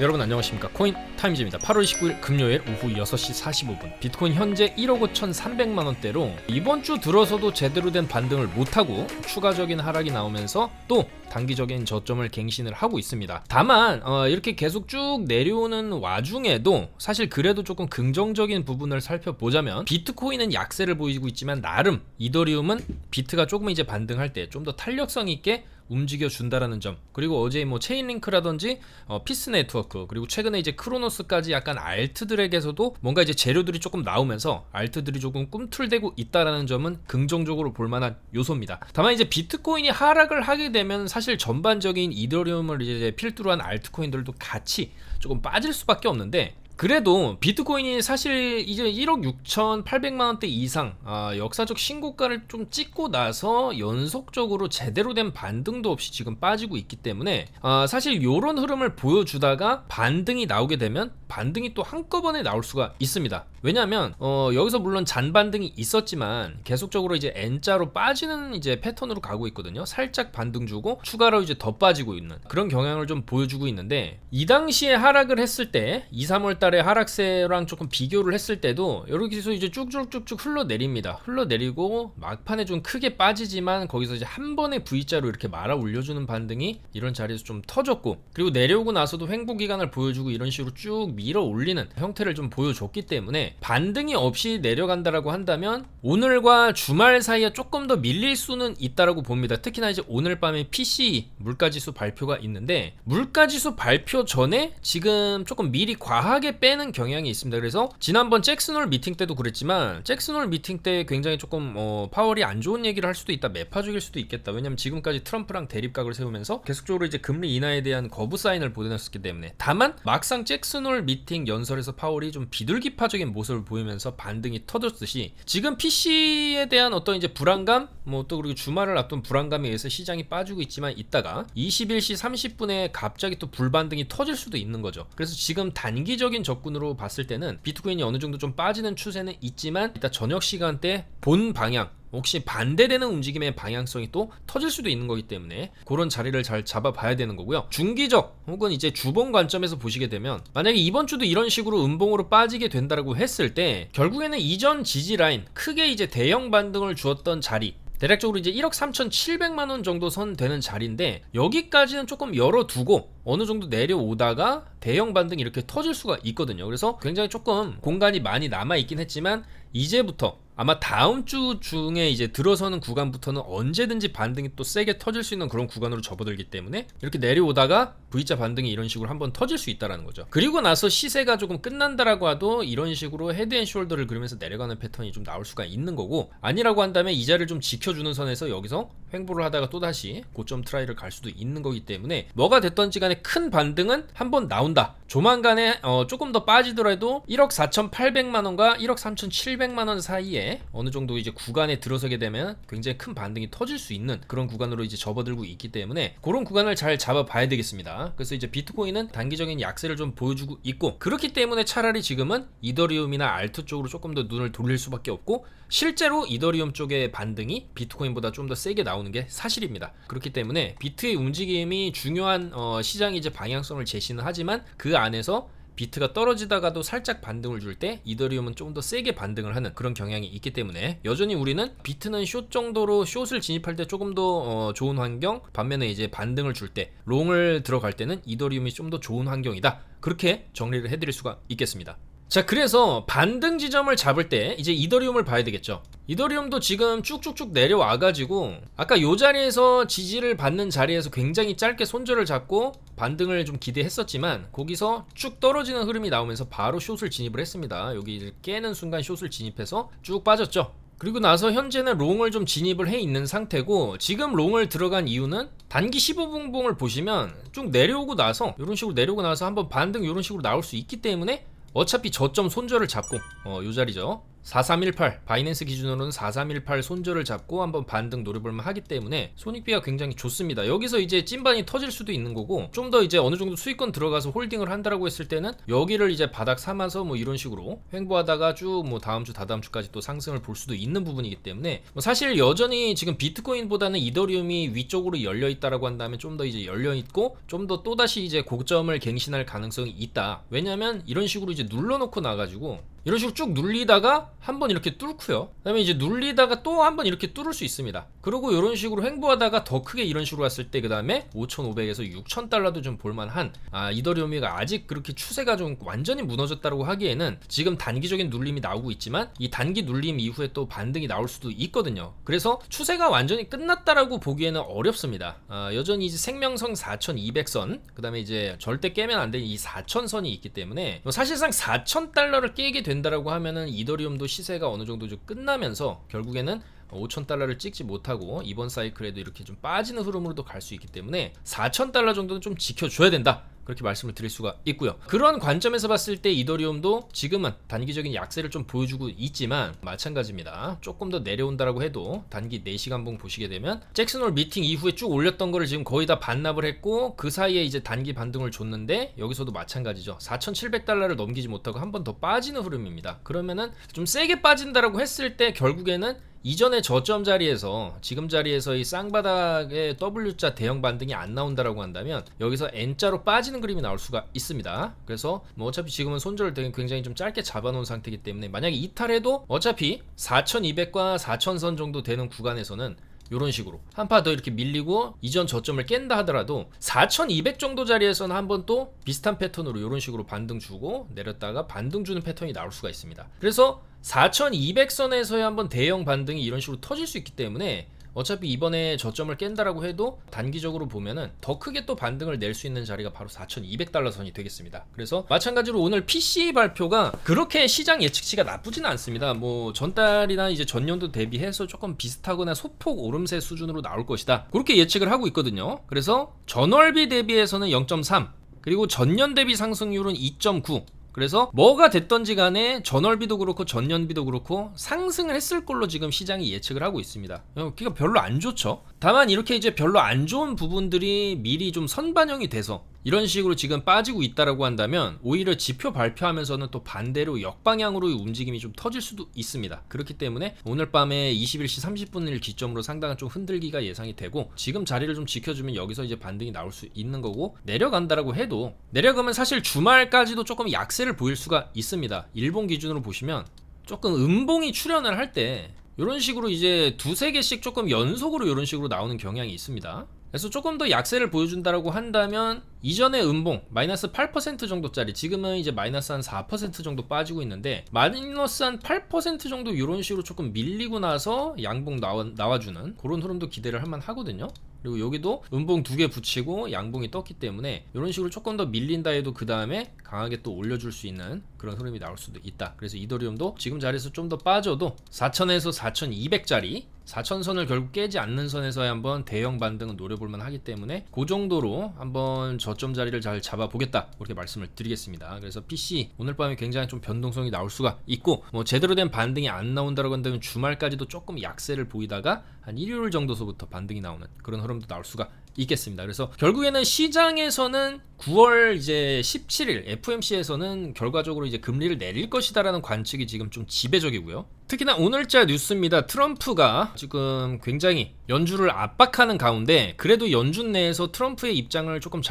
여러분 안녕하십니까. 코인 타임즈입니다. 8월 19일 금요일 오후 6시 45분 비트코인 현재 1억 5,300만원대로 이번 주 들어서도 제대로 된 반등을 못하고 추가적인 하락이 나오면서 또 단기적인 저점을 갱신을 하고 있습니다. 다만 이렇게 계속 쭉 내려오는 와중에도 사실 그래도 조금 긍정적인 부분을 살펴보자면 비트코인은 약세를 보이고 있지만 나름 이더리움은 비트가 조금 이제 반등할 때 좀 더 탄력성 있게 움직여 준다라는 점, 그리고 어제 뭐 체인링크라든지 피스 네트워크, 그리고 최근에 이제 크로노스까지 약간 알트들에게서도 뭔가 이제 재료들이 조금 나오면서 알트들이 조금 꿈틀대고 있다라는 점은 긍정적으로 볼만한 요소입니다. 다만 이제 비트코인이 하락을 하게 되면 사실 전반적인 이더리움을 이제 필두로 한 알트코인들도 같이 조금 빠질 수밖에 없는데, 그래도 비트코인이 사실 이제 1억 6,800만원대 이상 역사적 신고가를 좀 찍고 나서 연속적으로 제대로 된 반등도 없이 지금 빠지고 있기 때문에 사실 요런 흐름을 보여주다가 반등이 나오게 되면 반등이 또 한꺼번에 나올 수가 있습니다. 왜냐하면 여기서 물론 잔반등이 있었지만 계속적으로 이제 N자로 빠지는 이제 패턴으로 가고 있거든요. 살짝 반등 주고 추가로 이제 더 빠지고 있는 그런 경향을 좀 보여주고 있는데, 이 당시에 하락을 했을 때 2, 3월 달에 하락세랑 조금 비교를 했을 때도 이렇게 해서 이제 쭉쭉쭉쭉 흘러내립니다. 흘러내리고 막판에 좀 크게 빠지지만 거기서 이제 한 번에 V자로 이렇게 말아 올려주는 반등이 이런 자리에서 좀 터졌고, 그리고 내려오고 나서도 횡보 기간을 보여주고 이런 식으로 쭉 밀어 올리는 형태를 좀 보여줬기 때문에 반등이 없이 내려간다라고 한다면 오늘과 주말 사이에 조금 더 밀릴 수는 있다라고 봅니다. 특히나 이제 오늘 밤에 PCE 물가지수 발표가 있는데, 물가지수 발표 전에 지금 조금 미리 과하게 빼는 경향이 있습니다. 그래서 지난번 잭슨홀 미팅 때도 그랬지만 잭슨홀 미팅 때 굉장히 조금 파월이 안 좋은 얘기를 할 수도 있다, 매파적일 수도 있겠다. 왜냐면 지금까지 트럼프랑 대립각을 세우면서 계속적으로 이제 금리 인하에 대한 거부 사인을 보내놨었기 때문에. 다만 막상 잭슨홀 미팅 연설에서 파월이 좀 비둘기파적인 모습을 보이면서 반등이 터졌듯이 지금 PC에 대한 어떤 이제 불안감, 또 그리고 주말을 앞둔 불안감에 의해서 시장이 빠지고 있지만 있다가 21시 30분에 갑자기 또 불반등이 터질 수도 있는 거죠. 그래서 지금 단기적인 접근으로 봤을 때는 비트코인이 어느 정도 좀 빠지는 추세는 있지만 이따 저녁 시간대 본 방향, 혹시 반대되는 움직임의 방향성이 또 터질 수도 있는 거기 때문에 그런 자리를 잘 잡아봐야 되는 거고요. 중기적 혹은 이제 주봉 관점에서 보시게 되면 만약에 이번 주도 이런 식으로 음봉으로 빠지게 된다라고 했을 때 결국에는 이전 지지 라인, 크게 이제 대형 반등을 주었던 자리, 대략적으로 이제 1억 3,700만원 정도 선 되는 자리인데, 여기까지는 조금 열어두고 어느 정도 내려오다가 대형 반등이 이렇게 터질 수가 있거든요. 그래서 굉장히 조금 공간이 많이 남아있긴 했지만 이제부터 아마 다음 주 중에 이제 들어서는 구간부터는 언제든지 반등이 또 세게 터질 수 있는 그런 구간으로 접어들기 때문에 이렇게 내려오다가 V자 반등이 이런 식으로 한번 터질 수 있다는 거죠. 그리고 나서 시세가 조금 끝난다라고 하도 이런 식으로 헤드앤숄더를 그리면서 내려가는 패턴이 좀 나올 수가 있는 거고, 아니라고 한다면 이 자리를 좀 지켜주는 선에서 여기서 횡보를 하다가 또다시 고점 트라이를 갈 수도 있는 거기 때문에 뭐가 됐던지 간에 큰 반등은 한번 나온다. 조만간에 조금 더 빠지더라도 1억 4,800만원과 1억 3,700만원 사이에 어느 정도 이제 구간에 들어서게 되면 굉장히 큰 반등이 터질 수 있는 그런 구간으로 이제 접어들고 있기 때문에 그런 구간을 잘 잡아봐야 되겠습니다. 그래서 이제 비트코인은 단기적인 약세를 좀 보여주고 있고, 그렇기 때문에 차라리 지금은 이더리움이나 알트 쪽으로 조금 더 눈을 돌릴 수밖에 없고, 실제로 이더리움 쪽의 반등이 비트코인보다 좀 더 세게 나오는 게 사실입니다. 그렇기 때문에 비트의 움직임이 중요한 시장의 이제 방향성을 제시는 하지만 그 안에서 비트가 떨어지다가도 살짝 반등을 줄 때 이더리움은 조금 더 세게 반등을 하는 그런 경향이 있기 때문에 여전히 우리는 비트는 숏 정도로 숏을 진입할 때 조금 더 좋은 환경, 반면에 이제 반등을 줄 때 롱을 들어갈 때는 이더리움이 좀 더 좋은 환경이다, 그렇게 정리를 해드릴 수가 있겠습니다. 자, 그래서 반등 지점을 잡을 때 이제 이더리움을 봐야 되겠죠. 이더리움도 지금 쭉쭉쭉 내려와가지고 아까 요 자리에서 지지를 받는 자리에서 굉장히 짧게 손절을 잡고 반등을 좀 기대했었지만 거기서 쭉 떨어지는 흐름이 나오면서 바로 숏을 진입을 했습니다. 여기 깨는 순간 숏을 진입해서 쭉 빠졌죠. 그리고 나서 현재는 롱을 좀 진입을 해 있는 상태고, 지금 롱을 들어간 이유는 단기 15분봉을 보시면 쭉 내려오고 나서 이런 식으로 내려오고 나서 한번 반등 이런 식으로 나올 수 있기 때문에 어차피 저점 손절을 잡고 요 자리죠. 4318 바이낸스 기준으로는 4318 손절을 잡고 한번 반등 노려볼만 하기 때문에 손익비가 굉장히 좋습니다. 여기서 이제 찐반이 터질 수도 있는 거고, 좀 더 이제 어느 정도 수익권 들어가서 홀딩을 한다라고 했을 때는 여기를 이제 바닥 삼아서 뭐 이런 식으로 횡보하다가 쭉 뭐 다음 주 다다음 주까지 또 상승을 볼 수도 있는 부분이기 때문에, 뭐 사실 여전히 지금 비트코인보다는 이더리움이 위쪽으로 열려 있다라고 한다면 좀 더 이제 열려 있고 좀 더 또다시 이제 고점을 갱신할 가능성이 있다. 왜냐면 이런 식으로 이제 눌러놓고 나가지고 이런 식으로 쭉 눌리다가 한번 이렇게 뚫고요. 그다음에 이제 눌리다가 또 한번 이렇게 뚫을 수 있습니다. 그리고 이런 식으로 횡보하다가 더 크게 이런 식으로 왔을 때 그다음에 5,500에서 6,000달러도 좀 볼만한, 이더리움이가 아직 그렇게 추세가 좀 완전히 무너졌다고 하기에는 지금 단기적인 눌림이 나오고 있지만 이 단기 눌림 이후에 또 반등이 나올 수도 있거든요. 그래서 추세가 완전히 끝났다라고 보기에는 어렵습니다. 여전히 이제 생명선 4,200선, 그다음에 이제 절대 깨면 안 되는 이 4,000선이 있기 때문에 사실상 4,000달러를 깨게 된다라고 하면은 이더리움도 시세가 어느 정도 좀 끝나면서 결국에는 5,000달러를 찍지 못하고 이번 사이클에도 이렇게 좀 빠지는 흐름으로도 갈 수 있기 때문에 4,000달러 정도는 좀 지켜줘야 된다, 그렇게 말씀을 드릴 수가 있고요. 그런 관점에서 봤을 때 이더리움도 지금은 단기적인 약세를 좀 보여주고 있지만 마찬가지입니다. 조금 더 내려온다라고 해도 단기 4시간봉 보시게 되면 잭슨홀 미팅 이후에 쭉 올렸던 거를 지금 거의 다 반납을 했고, 그 사이에 이제 단기 반등을 줬는데 여기서도 마찬가지죠. 4,700달러를 넘기지 못하고 한 번 더 빠지는 흐름입니다. 그러면은 좀 세게 빠진다라고 했을 때 결국에는 이전의 저점 자리에서 지금 자리에서 이 쌍바닥의 W자 대형 반등이 안 나온다라고 한다면 여기서 N자로 빠지는 그림이 나올 수가 있습니다. 그래서 뭐 어차피 지금은 손절을 되게 굉장히 좀 짧게 잡아놓은 상태이기 때문에 만약에 이탈해도 어차피 4,200과 4,000선 정도 되는 구간에서는 이런 식으로 한 파 더 이렇게 밀리고 이전 저점을 깬다 하더라도 4,200 정도 자리에서는 한번 또 비슷한 패턴으로 이런 식으로 반등 주고 내렸다가 반등 주는 패턴이 나올 수가 있습니다. 그래서 4,200선에서의 한번 대형 반등이 이런 식으로 터질 수 있기 때문에 어차피 이번에 저점을 깬다라고 해도 단기적으로 보면은 더 크게 또 반등을 낼 수 있는 자리가 바로 4,200달러 선이 되겠습니다. 그래서 마찬가지로 오늘 PCE 발표가 그렇게 시장 예측치가 나쁘지는 않습니다. 뭐 전달이나 이제 전년도 대비해서 조금 비슷하거나 소폭 오름세 수준으로 나올 것이다, 그렇게 예측을 하고 있거든요. 그래서 전월비 대비해서는 0.3, 그리고 전년 대비 상승률은 2.9, 그래서 뭐가 됐던지 간에 전월비도 그렇고 전년비도 그렇고 상승을 했을 걸로 지금 시장이 예측을 하고 있습니다. 그러니까 별로 안 좋죠. 다만 이렇게 이제 별로 안 좋은 부분들이 미리 좀 선반영이 돼서 이런 식으로 지금 빠지고 있다라고 한다면 오히려 지표 발표하면서는 또 반대로 역방향으로의 움직임이 좀 터질 수도 있습니다. 그렇기 때문에 오늘 밤에 21시 30분을 기점으로 상당한 좀 흔들기가 예상이 되고, 지금 자리를 좀 지켜주면 여기서 이제 반등이 나올 수 있는 거고, 내려간다라고 해도 내려가면 사실 주말까지도 조금 약세를 보일 수가 있습니다. 일본 기준으로 보시면 조금 음봉이 출현을 할 때 이런 식으로 이제 두세 개씩 조금 연속으로 이런 식으로 나오는 경향이 있습니다. 그래서 조금 더 약세를 보여준다라고 한다면 이전의 음봉 마이너스 8% 정도짜리, 지금은 이제 마이너스 한 4% 정도 빠지고 있는데 마이너스 한 8% 정도 이런 식으로 조금 밀리고 나서 양봉 나와주는 그런 흐름도 기대를 할만 하거든요. 그리고 여기도 음봉 2개 붙이고 양봉이 떴기 때문에 이런 식으로 조금 더 밀린다 해도 그 다음에 강하게 또 올려줄 수 있는 그런 흐름이 나올 수도 있다. 그래서 이더리움도 지금 자리에서 좀 더 빠져도 4,000에서 4,200짜리 4,000선을 결국 깨지 않는 선에서의 한번 대형 반등은 노려볼만 하기 때문에 그 정도로 한번 저점 자리를 잘 잡아보겠다, 그렇게 말씀을 드리겠습니다. 그래서 PC 오늘 밤에 굉장히 좀 변동성이 나올 수가 있고, 뭐 제대로 된 반등이 안 나온다고 한다면 주말까지도 조금 약세를 보이다가 한 일요일 정도서부터 반등이 나오는 그런 흐름도 나올 수가 있겠습니다. 그래서 결국에는 시장에서는 9월 이제 17일 FOMC에서는 결과적으로 이제 금리를 내릴 것이다라는 관측이 지금 좀 지배적이고요. 특히나 오늘자 뉴스입니다. 트럼프가 지금 굉장히 연준을 압박하는 가운데 그래도 연준 내에서 트럼프의 입장을 조금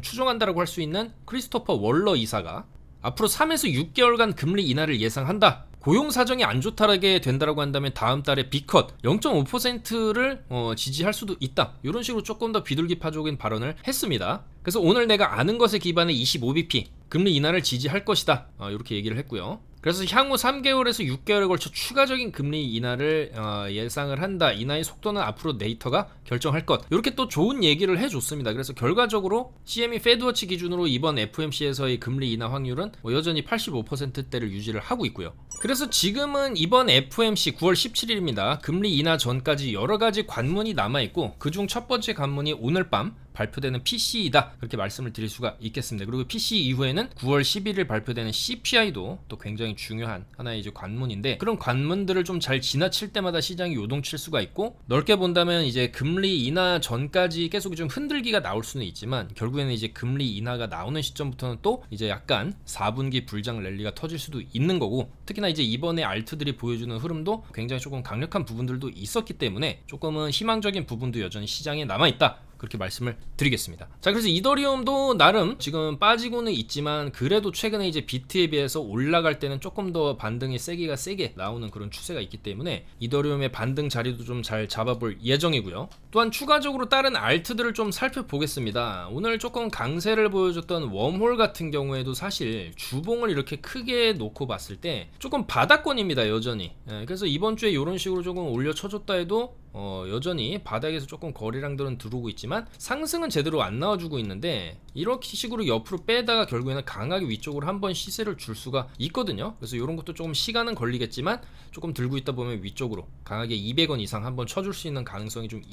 추종한다라고 할 수 있는 크리스토퍼 월러 이사가 앞으로 3에서 6개월간 금리 인하를 예상한다. 고용 사정이 안 좋다라게 된다라고 한다면 다음 달에 B컷 0.5%를 지지할 수도 있다, 이런 식으로 조금 더 비둘기파적인 발언을 했습니다. 그래서 오늘 내가 아는 것에 기반해 25bp 금리 인하를 지지할 것이다, 이렇게 얘기를 했고요. 그래서 향후 3개월에서 6개월에 걸쳐 추가적인 금리 인하를 예상을 한다. 인하의 속도는 앞으로 데이터가 결정할 것. 이렇게 또 좋은 얘기를 해줬습니다. 그래서 결과적으로 CME 페드워치 기준으로 이번 FOMC에서의 금리 인하 확률은 여전히 85%대를 유지를 하고 있고요. 그래서 지금은 이번 FOMC 9월 17일입니다. 금리 인하 전까지 여러 가지 관문이 남아있고 그중 첫 번째 관문이 오늘 밤 발표되는 PCE다, 그렇게 말씀을 드릴 수가 있겠습니다. 그리고 PCE 이후에는 9월 11일 발표되는 CPI도 또 굉장히 굉장히 중요한 하나의 이제 관문인데, 그런 관문들을 좀 잘 지나칠 때마다 시장이 요동칠 수가 있고, 넓게 본다면 이제 금리 인하 전까지 계속 좀 흔들기가 나올 수는 있지만 결국에는 이제 금리 인하가 나오는 시점부터는 또 이제 약간 4분기 불장 랠리가 터질 수도 있는 거고, 특히나 이제 이번에 알트들이 보여주는 흐름도 굉장히 조금 강력한 부분들도 있었기 때문에 조금은 희망적인 부분도 여전히 시장에 남아있다, 그렇게 말씀을 드리겠습니다. 자, 그래서 이더리움도 나름 지금 빠지고는 있지만 그래도 최근에 이제 비트에 비해서 올라갈 때는 조금 더 반등이 세게 나오는 그런 추세가 있기 때문에 이더리움의 반등 자리도 좀 잘 잡아볼 예정이고요. 또한 추가적으로 다른 알트들을 좀 살펴보겠습니다. 오늘 조금 강세를 보여줬던 웜홀 같은 경우에도 사실 주봉을 이렇게 크게 놓고 봤을 때 조금 바닥권입니다, 여전히. 그래서 이번 주에 이런 식으로 조금 올려쳐줬다 해도 여전히 바닥에서 조금 거래량들은 들어오고 있지만 상승은 제대로 안 나와주고 있는데, 이렇게 식으로 옆으로 빼다가 결국에는 강하게 위쪽으로 한번 시세를 줄 수가 있거든요. 그래서 이런 것도 조금 시간은 걸리겠지만 조금 들고 있다 보면 위쪽으로 강하게 200원 이상 한번 쳐줄 수 있는 가능성이 좀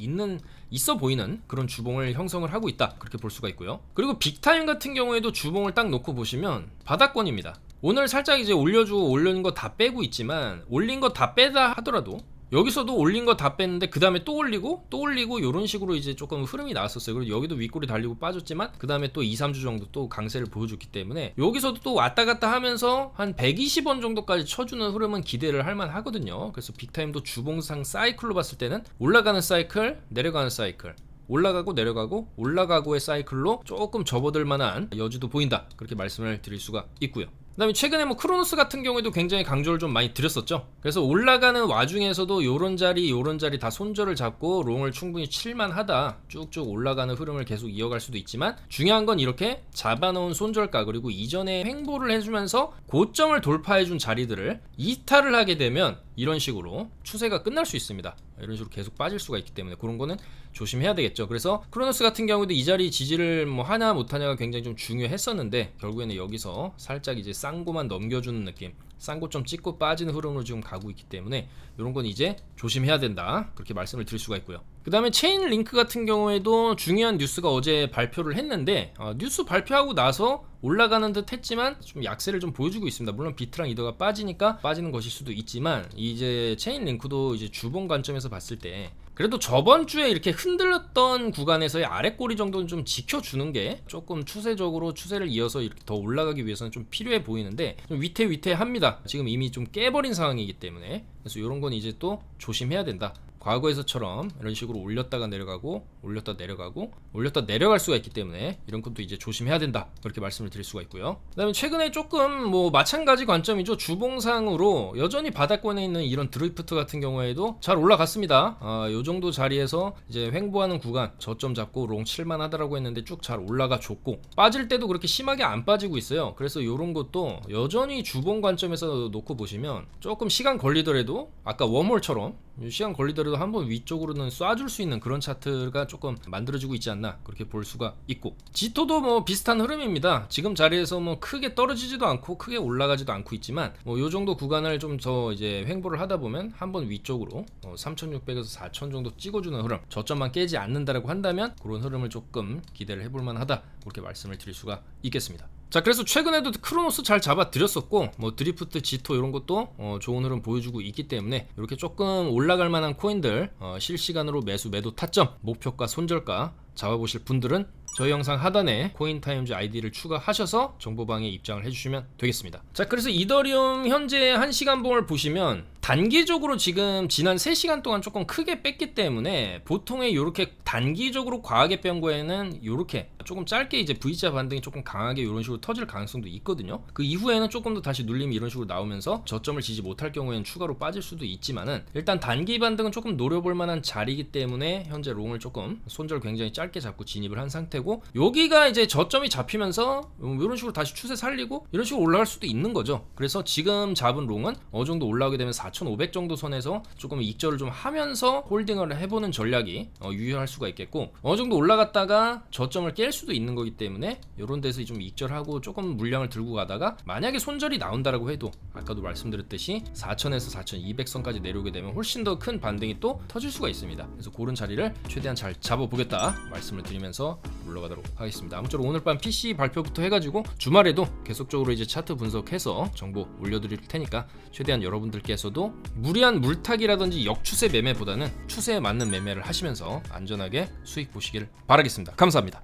있어 보이는 그런 주봉을 형성을 하고 있다, 그렇게 볼 수가 있고요. 그리고 빅타임 같은 경우에도 주봉을 딱 놓고 보시면 바닥권입니다. 오늘 살짝 이제 올려주고 올린 거 다 빼고 있지만, 올린 거 다 빼다 하더라도 여기서도 올린 거 다 뺐는데 그 다음에 또 올리고 이런 식으로 이제 조금 흐름이 나왔었어요. 그리고 여기도 윗골이 달리고 빠졌지만 그 다음에 또 2, 3주 정도 또 강세를 보여줬기 때문에 여기서도 또 왔다 갔다 하면서 한 120원 정도까지 쳐주는 흐름은 기대를 할 만하거든요. 그래서 빅타임도 주봉상 사이클로 봤을 때는 올라가는 사이클, 내려가는 사이클, 올라가고 내려가고 올라가고의 사이클로 조금 접어들 만한 여지도 보인다, 그렇게 말씀을 드릴 수가 있고요. 그 다음에 최근에 뭐 크로노스 같은 경우에도 굉장히 강조를 좀 많이 드렸었죠. 그래서 올라가는 와중에서도 요런 자리 다 손절을 잡고 롱을 충분히 칠만하다, 쭉쭉 올라가는 흐름을 계속 이어갈 수도 있지만, 중요한 건 이렇게 잡아놓은 손절가 그리고 이전에 횡보를 해주면서 고점을 돌파해준 자리들을 이탈을 하게 되면 이런 식으로 추세가 끝날 수 있습니다. 이런 식으로 계속 빠질 수가 있기 때문에 그런 거는 조심해야 되겠죠. 그래서 크로노스 같은 경우도 이 자리 지지를 뭐 하나 못하냐가 굉장히 좀 중요했었는데, 결국에는 여기서 살짝 이제 쌍고만 넘겨주는 느낌, 쌍고점 찍고 빠지는 흐름으로 지금 가고 있기 때문에 이런 건 이제 조심해야 된다, 그렇게 말씀을 드릴 수가 있고요. 그 다음에 체인링크 같은 경우에도 중요한 뉴스가 어제 발표를 했는데, 뉴스 발표하고 나서 올라가는 듯 했지만 좀 약세를 좀 보여주고 있습니다. 물론 비트랑 이더가 빠지니까 빠지는 것일 수도 있지만, 이제 체인링크도 이제 주봉 관점에서 봤을 때 그래도 저번 주에 이렇게 흔들렸던 구간에서의 아랫꼬리 정도는 좀 지켜주는 게 조금 추세적으로 추세를 이어서 이렇게 더 올라가기 위해서는 좀 필요해 보이는데, 좀 위태위태합니다. 지금 이미 좀 깨버린 상황이기 때문에. 그래서 이런 건 이제 또 조심해야 된다. 과거에서처럼 이런 식으로 올렸다가 내려가고 올렸다 내려가고 올렸다 내려갈 수가 있기 때문에 이런 것도 이제 조심해야 된다, 그렇게 말씀을 드릴 수가 있고요. 그 다음에 최근에 조금 뭐 마찬가지 관점이죠. 주봉상으로 여전히 바닥권에 있는 이런 드리프트 같은 경우에도 잘 올라갔습니다. 요 정도 자리에서 이제 횡보하는 구간 저점 잡고 롱 칠만 하다라고 했는데 쭉 잘 올라가 줬고, 빠질 때도 그렇게 심하게 안 빠지고 있어요. 그래서 이런 것도 여전히 주봉 관점에서 놓고 보시면 조금 시간 걸리더라도 아까 웜홀처럼 시간 걸리더라도 한번 위쪽으로는 쏴줄 수 있는 그런 차트가 조금 만들어지고 있지 않나, 그렇게 볼 수가 있고, 지토도 뭐 비슷한 흐름입니다. 지금 자리에서 뭐 크게 떨어지지도 않고 크게 올라가지도 않고 있지만, 뭐 요 정도 구간을 좀 더 이제 횡보를 하다 보면 한번 위쪽으로 3,600에서 4,000 정도 찍어주는 흐름, 저점만 깨지 않는다라고 한다면 그런 흐름을 조금 기대를 해볼 만하다, 그렇게 말씀을 드릴 수가 있겠습니다. 자, 그래서 최근에도 크로노스 잘 잡아드렸었고, 뭐 드리프트, 지토 이런 것도 좋은 흐름 보여주고 있기 때문에 이렇게 조금 올라갈 만한 코인들 실시간으로 매도 타점, 목표가, 손절가 잡아보실 분들은 저희 영상 하단에 코인타임즈 아이디를 추가하셔서 정보방에 입장을 해주시면 되겠습니다. 자, 그래서 이더리움 현재 1시간 봉을 보시면 단기적으로 지금 지난 3시간 동안 조금 크게 뺐기 때문에 보통의 이렇게 단기적으로 과하게 뺀 거에는 이렇게 조금 짧게 이제 V자 반등이 조금 강하게 이런 식으로 터질 가능성도 있거든요. 그 이후에는 조금 더 다시 눌림이 이런 식으로 나오면서 저점을 지지 못할 경우에는 추가로 빠질 수도 있지만은, 일단 단기 반등은 조금 노려볼 만한 자리이기 때문에 현재 롱을 조금 손절 굉장히 짧게 잡고 진입을 한 상태고, 여기가 이제 저점이 잡히면서 이런 식으로 다시 추세 살리고 이런 식으로 올라갈 수도 있는 거죠. 그래서 지금 잡은 롱은 어느 정도 올라오게 되면 4,500 정도 선에서 조금 익절을 좀 하면서 홀딩을 해보는 전략이 유효할 수가 있겠고, 어느 정도 올라갔다가 저점을 깰 수도 있는 거기 때문에 이런 데서 좀 익절하고 조금 물량을 들고 가다가 만약에 손절이 나온다라고 해도 아까도 말씀드렸듯이 4,000에서 4,200선까지 내려오게 되면 훨씬 더 큰 반등이 또 터질 수가 있습니다. 그래서 그런 자리를 최대한 잘 잡아보겠다 말씀을 드리면서 물러가도록 하겠습니다. 아무쪼록 오늘 밤 PC 발표부터 해가지고 주말에도 계속적으로 이제 차트 분석해서 정보 올려드릴 테니까 최대한 여러분들께서도 무리한 물타기라든지 역추세 매매보다는 추세에 맞는 매매를 하시면서 안전하게 수익 보시길 바라겠습니다. 감사합니다.